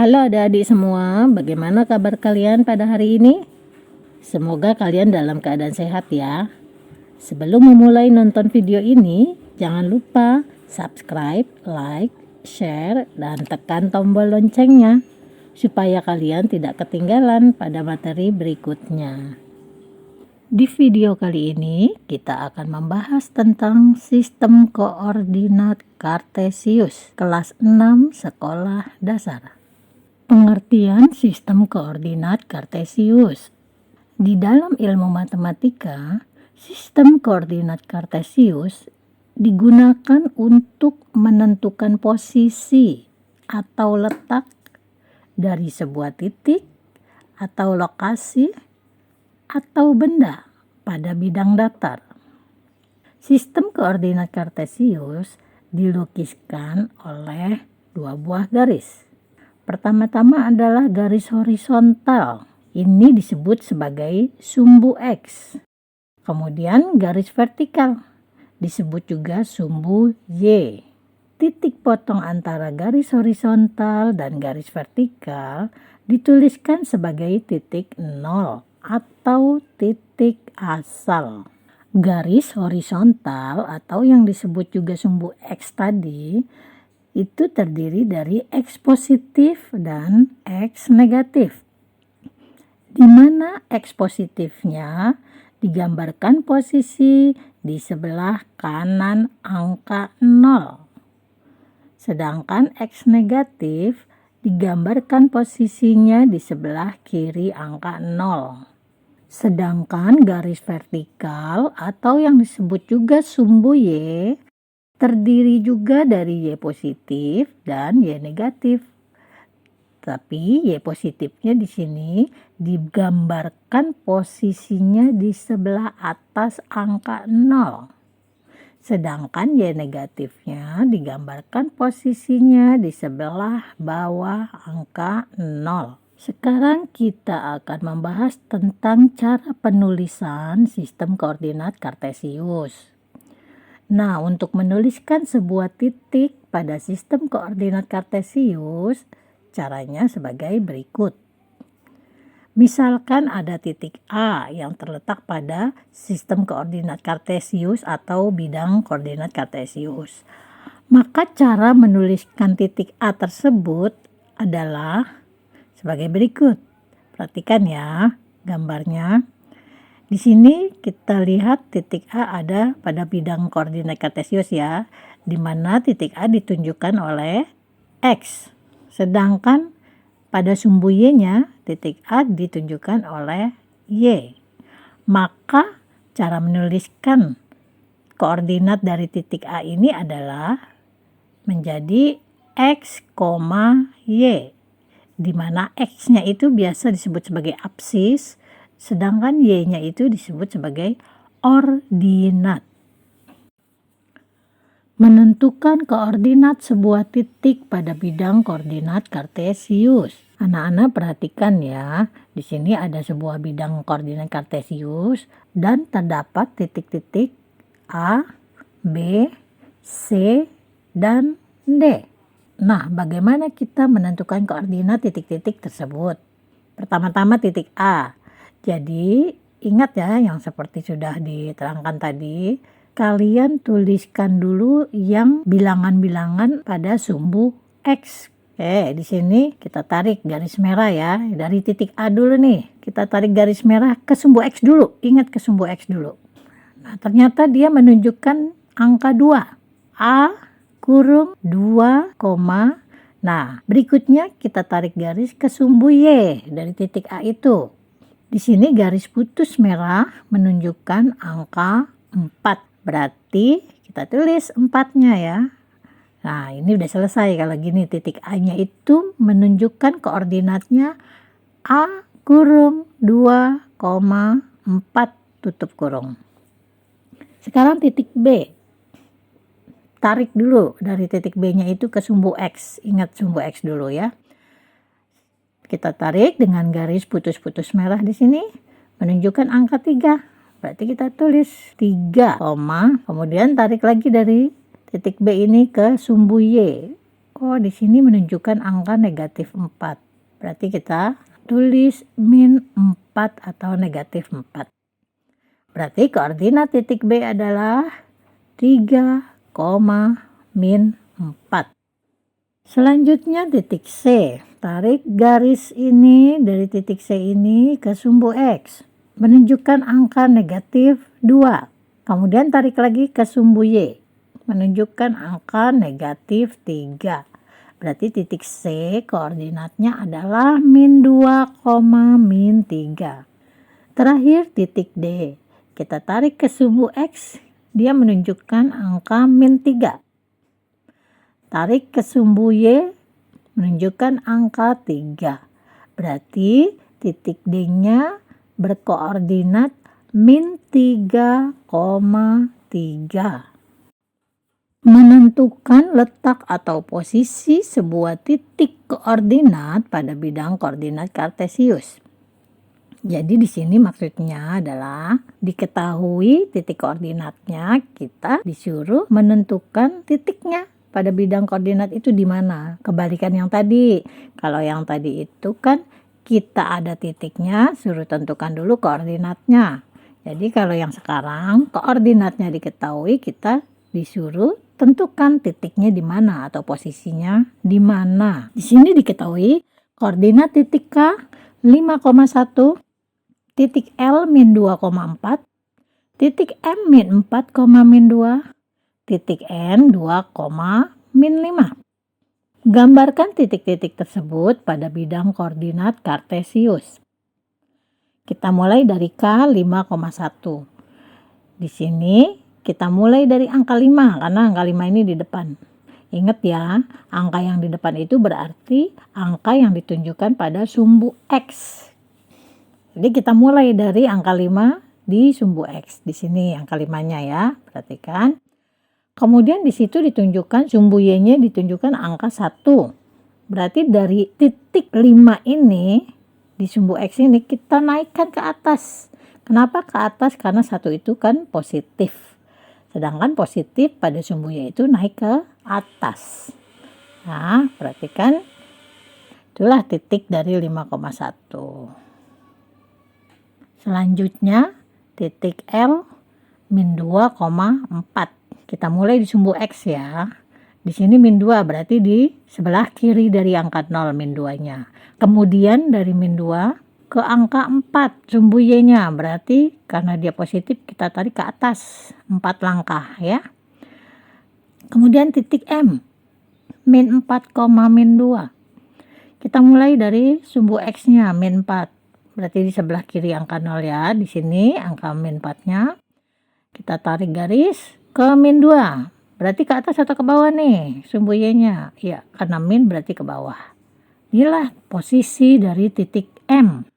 Halo adik-adik semua, bagaimana kabar kalian pada hari ini? Semoga kalian dalam keadaan sehat ya. Sebelum memulai nonton video ini, jangan lupa subscribe, like, share, dan tekan tombol loncengnya supaya kalian tidak ketinggalan pada materi berikutnya. Di video kali ini, kita akan membahas tentang sistem koordinat Kartesius kelas 6 sekolah dasar. Pengertian sistem koordinat Kartesius. Di dalam ilmu matematika, sistem koordinat Kartesius digunakan untuk menentukan posisi atau letak dari sebuah titik atau lokasi atau benda pada bidang datar. Sistem koordinat Kartesius dilukiskan oleh dua buah garis. Pertama-tama adalah garis horizontal. Ini disebut sebagai sumbu X. Kemudian garis vertikal disebut juga sumbu Y. Titik potong antara garis horizontal dan garis vertikal dituliskan sebagai titik 0 atau titik asal. Garis horizontal atau yang disebut juga sumbu X tadi itu terdiri dari X positif dan X negatif, di mana X positifnya digambarkan posisi di sebelah kanan angka 0, sedangkan X negatif digambarkan posisinya di sebelah kiri angka 0. Sedangkan garis vertikal atau yang disebut juga sumbu Y terdiri juga dari Y positif dan Y negatif. Tapi Y positifnya di sini digambarkan posisinya di sebelah atas angka 0. Sedangkan Y negatifnya digambarkan posisinya di sebelah bawah angka 0. Sekarang kita akan membahas tentang cara penulisan sistem koordinat Kartesius. Nah, untuk menuliskan sebuah titik pada sistem koordinat Kartesius, caranya sebagai berikut. Misalkan ada titik A yang terletak pada sistem koordinat Kartesius atau bidang koordinat Kartesius. Maka cara menuliskan titik A tersebut adalah sebagai berikut. Perhatikan ya gambarnya. Di sini kita lihat titik A ada pada bidang koordinat Kartesius ya, di mana titik A ditunjukkan oleh X. Sedangkan pada sumbu Y-nya titik A ditunjukkan oleh Y. Maka cara menuliskan koordinat dari titik A ini adalah menjadi X, Y, di mana X-nya itu biasa disebut sebagai absis, sedangkan Y-nya itu disebut sebagai ordinat. Menentukan koordinat sebuah titik pada bidang koordinat Kartesius. Anak-anak perhatikan ya, di sini ada sebuah bidang koordinat Kartesius dan terdapat titik-titik A, B, C, dan D. Nah, bagaimana kita menentukan koordinat titik-titik tersebut? Pertama-tama titik A. Jadi, ingat ya yang seperti sudah diterangkan tadi, kalian tuliskan dulu yang bilangan-bilangan pada sumbu X. Oke, di sini kita tarik garis merah ya. Dari titik A dulu nih, kita tarik garis merah ke sumbu X dulu. Ingat ke sumbu X dulu. Nah, ternyata dia menunjukkan angka 2. A kurung 2, nah, berikutnya kita tarik garis ke sumbu Y dari titik A itu. Di sini garis putus merah menunjukkan angka 4. Berarti kita tulis 4-nya ya. Nah, ini udah selesai kalau gini. Titik A-nya itu menunjukkan koordinatnya A kurung 2, 4 tutup kurung. Sekarang titik B. Tarik dulu dari titik B-nya itu ke sumbu X. Ingat sumbu X dulu ya. Kita tarik dengan garis putus-putus merah di sini menunjukkan angka 3. Berarti kita tulis 3, kemudian tarik lagi dari titik B ini ke sumbu Y. Oh, di sini menunjukkan angka negatif 4. Berarti kita tulis min 4 atau negatif 4. Berarti koordinat titik B adalah 3, min 4. Selanjutnya titik C. Tarik garis ini dari titik C ini ke sumbu X. Menunjukkan angka negatif 2. Kemudian tarik lagi ke sumbu Y. Menunjukkan angka negatif 3. Berarti titik C koordinatnya adalah min 2, min 3. Terakhir titik D. Kita tarik ke sumbu X, dia menunjukkan angka min 3. Tarik ke sumbu Y, menunjukkan angka 3. Berarti titik D-nya berkoordinat min 3,3. Menentukan letak atau posisi sebuah titik koordinat pada bidang koordinat kartesius. Jadi di sini maksudnya adalah diketahui titik koordinatnya, kita disuruh menentukan titiknya pada bidang koordinat itu di mana. Kebalikan yang tadi. Kalau yang tadi itu kan kita ada titiknya, suruh tentukan dulu koordinatnya. Jadi kalau yang sekarang koordinatnya diketahui, kita disuruh tentukan titiknya di mana atau posisinya di mana. Di sini diketahui koordinat titik K 5,1, titik L min 2,4, titik M min 4, min 2, titik N 2, min 5. Gambarkan titik-titik tersebut pada bidang koordinat kartesius. Kita mulai dari K 5,1. Di sini kita mulai dari angka 5 karena angka 5 ini di depan. Ingat ya, angka yang di depan itu berarti angka yang ditunjukkan pada sumbu X. Jadi kita mulai dari angka 5 di sumbu X. Di sini angka 5-nya ya, perhatikan. Kemudian di situ ditunjukkan sumbu Y-nya ditunjukkan angka 1. Berarti dari titik 5 ini di sumbu X ini kita naikkan ke atas. Kenapa ke atas? Karena 1 itu kan positif. Sedangkan positif pada sumbu Y itu naik ke atas. Nah, perhatikan. Itulah titik dari 5,1. Selanjutnya titik L min 2,4. Kita mulai di sumbu X ya. Di sini min 2 berarti di sebelah kiri dari angka 0 min 2-nya. Kemudian dari min 2 ke angka 4 sumbu Y-nya. Berarti karena dia positif kita tarik ke atas 4 langkah ya. Kemudian titik M min 4, min 2. Kita mulai dari sumbu X-nya min 4. Berarti di sebelah kiri angka 0 ya. Di sini angka min 4-nya. Kita tarik garis ke min 2. Berarti ke atas atau ke bawah nih sumbu Y-nya? Ya, karena min berarti ke bawah. Inilah posisi dari titik M.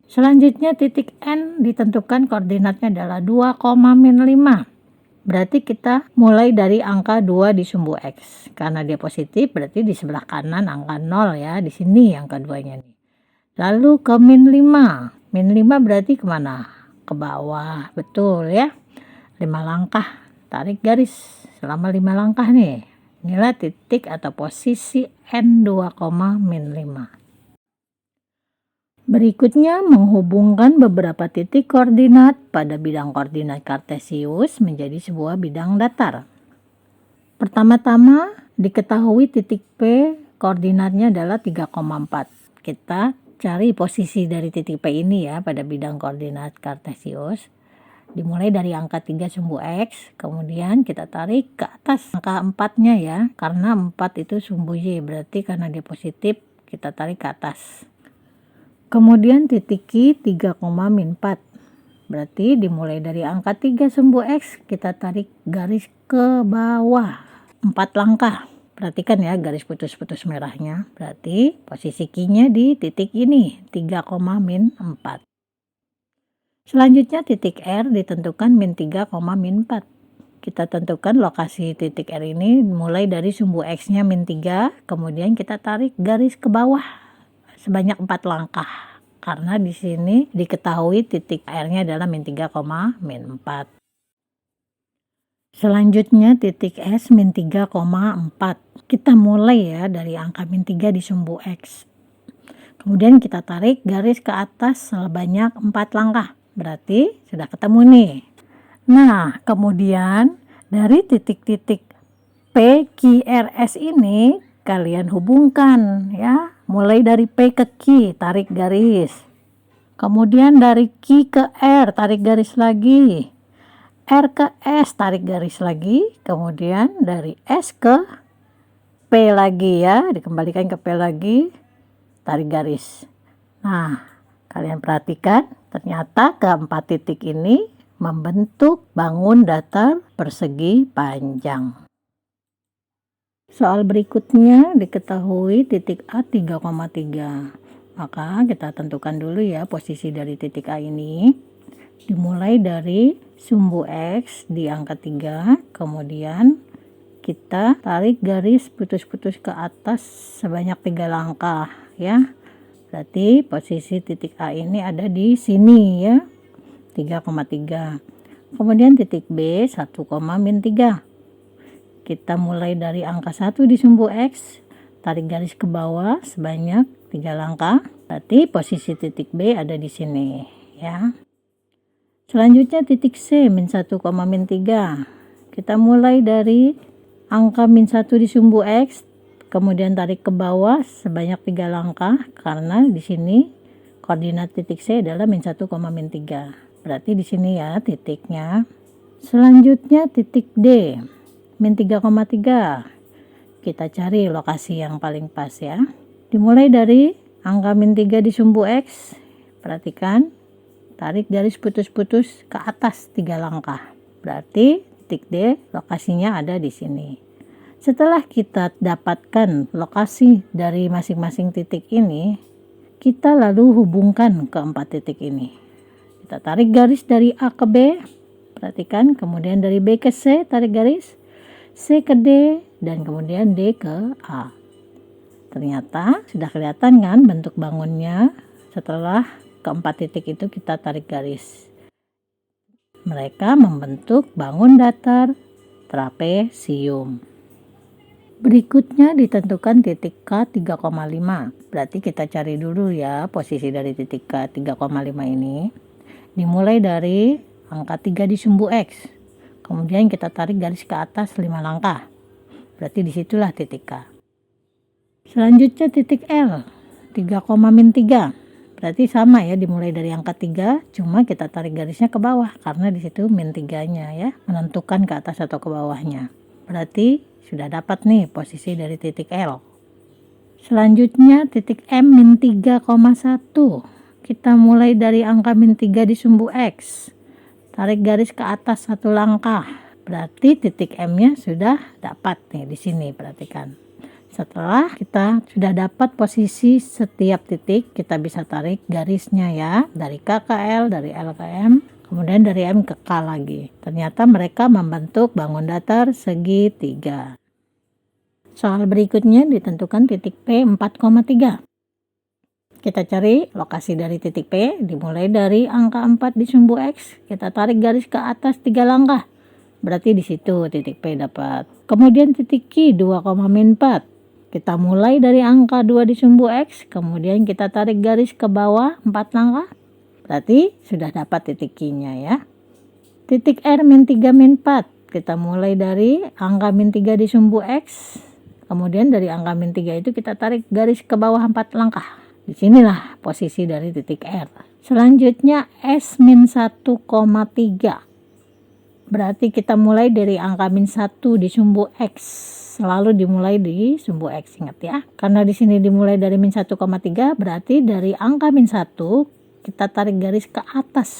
Selanjutnya titik N ditentukan koordinatnya adalah 2, min 5. Berarti kita mulai dari angka 2 di sumbu X. Karena dia positif berarti di sebelah kanan angka 0 ya. Di sini angka 2-nya nih. Lalu ke min 5. Min 5 berarti kemana? Ke bawah. Betul ya. 5 langkah. Tarik garis selama 5 langkah nih. Inilah titik atau posisi N2, min 5. Berikutnya menghubungkan beberapa titik koordinat pada bidang koordinat kartesius menjadi sebuah bidang datar. Pertama-tama diketahui titik P koordinatnya adalah 3,4. Kita cari posisi dari titik P ini ya pada bidang koordinat kartesius. Dimulai dari angka 3 sumbu X, kemudian kita tarik ke atas angka 4-nya ya. Karena 4 itu sumbu Y, berarti karena dia positif kita tarik ke atas. Kemudian titik Q 3, min 4. Berarti dimulai dari angka 3 sumbu X, kita tarik garis ke bawah 4 langkah. Perhatikan ya garis putus-putus merahnya. Berarti posisi Q-nya di titik ini 3, min 4. Selanjutnya titik R ditentukan min 3, min 4. Kita tentukan lokasi titik R ini mulai dari sumbu X-nya min 3. Kemudian kita tarik garis ke bawah sebanyak 4 langkah. Karena di sini diketahui titik R-nya adalah min 3, min 4. Selanjutnya titik S min 3,4. Kita mulai ya dari angka min 3 di sumbu X. Kemudian kita tarik garis ke atas sebanyak 4 langkah. Berarti sudah ketemu nih. Nah, kemudian dari titik-titik P, Q, R, S ini kalian hubungkan ya. Mulai dari P ke Q, tarik garis. Kemudian dari Q ke R, tarik garis lagi. R ke S, tarik garis lagi. Kemudian dari S ke P lagi ya, dikembalikan ke P lagi, tarik garis. Nah, kalian perhatikan, ternyata keempat titik ini membentuk bangun datar persegi panjang. Soal berikutnya diketahui titik A 3,3. Maka kita tentukan dulu ya posisi dari titik A ini. Dimulai dari sumbu X di angka 3, kemudian kita tarik garis putus-putus ke atas sebanyak 3 langkah ya. Berarti posisi titik A ini ada di sini ya, 3,3. Kemudian titik B 1, min 3. Kita mulai dari angka 1 di sumbu X, tarik garis ke bawah sebanyak 3 langkah. Berarti posisi titik B ada di sini ya. Selanjutnya titik C min 1, min 3. Kita mulai dari angka min 1 di sumbu X, kemudian tarik ke bawah sebanyak 3 langkah karena di sini koordinat titik C adalah min 1, min 3. Berarti di sini ya titiknya. Selanjutnya titik D min 3,3. Kita cari lokasi yang paling pas ya. Dimulai dari angka min 3 di sumbu X. Perhatikan, tarik garis putus-putus ke atas 3 langkah. Berarti titik D lokasinya ada di sini. Setelah kita dapatkan lokasi dari masing-masing titik ini, kita lalu hubungkan keempat titik ini. Kita tarik garis dari A ke B, perhatikan, kemudian dari B ke C tarik garis, C ke D, dan kemudian D ke A. Ternyata sudah kelihatan kan bentuk bangunnya setelah keempat titik itu kita tarik garis. Mereka membentuk bangun datar trapesium. Berikutnya ditentukan titik K 3,5. Berarti kita cari dulu ya posisi dari titik K 3,5 ini. Dimulai dari angka 3 di sumbu X. Kemudian kita tarik garis ke atas 5 langkah. Berarti disitulah titik K. Selanjutnya titik L 3, min 3. Berarti sama ya, dimulai dari angka 3, cuma kita tarik garisnya ke bawah karena di situ min 3-nya ya, menentukan ke atas atau ke bawahnya. Berarti sudah dapat nih posisi dari titik L. Selanjutnya titik M min 3,1. Kita mulai dari angka min 3 di sumbu X. Tarik garis ke atas 1 langkah. Berarti titik M-nya sudah dapat nih di sini, perhatikan. Setelah kita sudah dapat posisi setiap titik, kita bisa tarik garisnya ya, dari K ke L, dari L ke M, kemudian dari M ke K lagi. Ternyata mereka membentuk bangun datar segitiga. Soal berikutnya ditentukan titik P 4,3. Kita cari lokasi dari titik P, dimulai dari angka 4 di sumbu X, kita tarik garis ke atas 3 langkah. Berarti di situ titik P dapat. Kemudian titik Q 2, min 4. Kita mulai dari angka 2 di sumbu X, kemudian kita tarik garis ke bawah 4 langkah. Berarti sudah dapat titik Q-nya ya. Titik R min 3, min 4. Kita mulai dari angka min 3 di sumbu X. Kemudian dari angka min 3 itu kita tarik garis ke bawah 4 langkah. Disinilah posisi dari titik R. Selanjutnya S min 1,3. Berarti kita mulai dari angka min 1 di sumbu X. Selalu dimulai di sumbu X, ingat ya. Karena di sini dimulai dari min 1,3, berarti dari angka min 1 kita tarik garis ke atas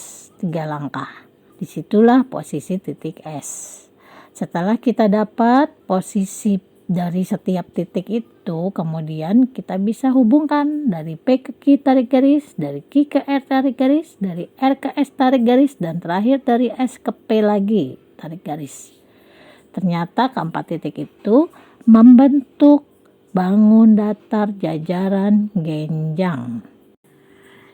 3 langkah. Disitulah posisi titik S. Setelah kita dapat posisi dari setiap titik itu, kemudian kita bisa hubungkan dari P ke Q tarik garis, dari Q ke R tarik garis, dari R ke S tarik garis, dan terakhir dari S ke P lagi tarik garis. Ternyata keempat titik itu membentuk bangun datar jajaran genjang.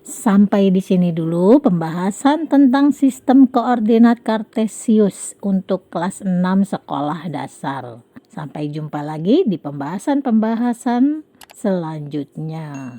Sampai di sini dulu pembahasan tentang sistem koordinat kartesius untuk kelas 6 sekolah dasar. Sampai jumpa lagi di pembahasan-pembahasan selanjutnya.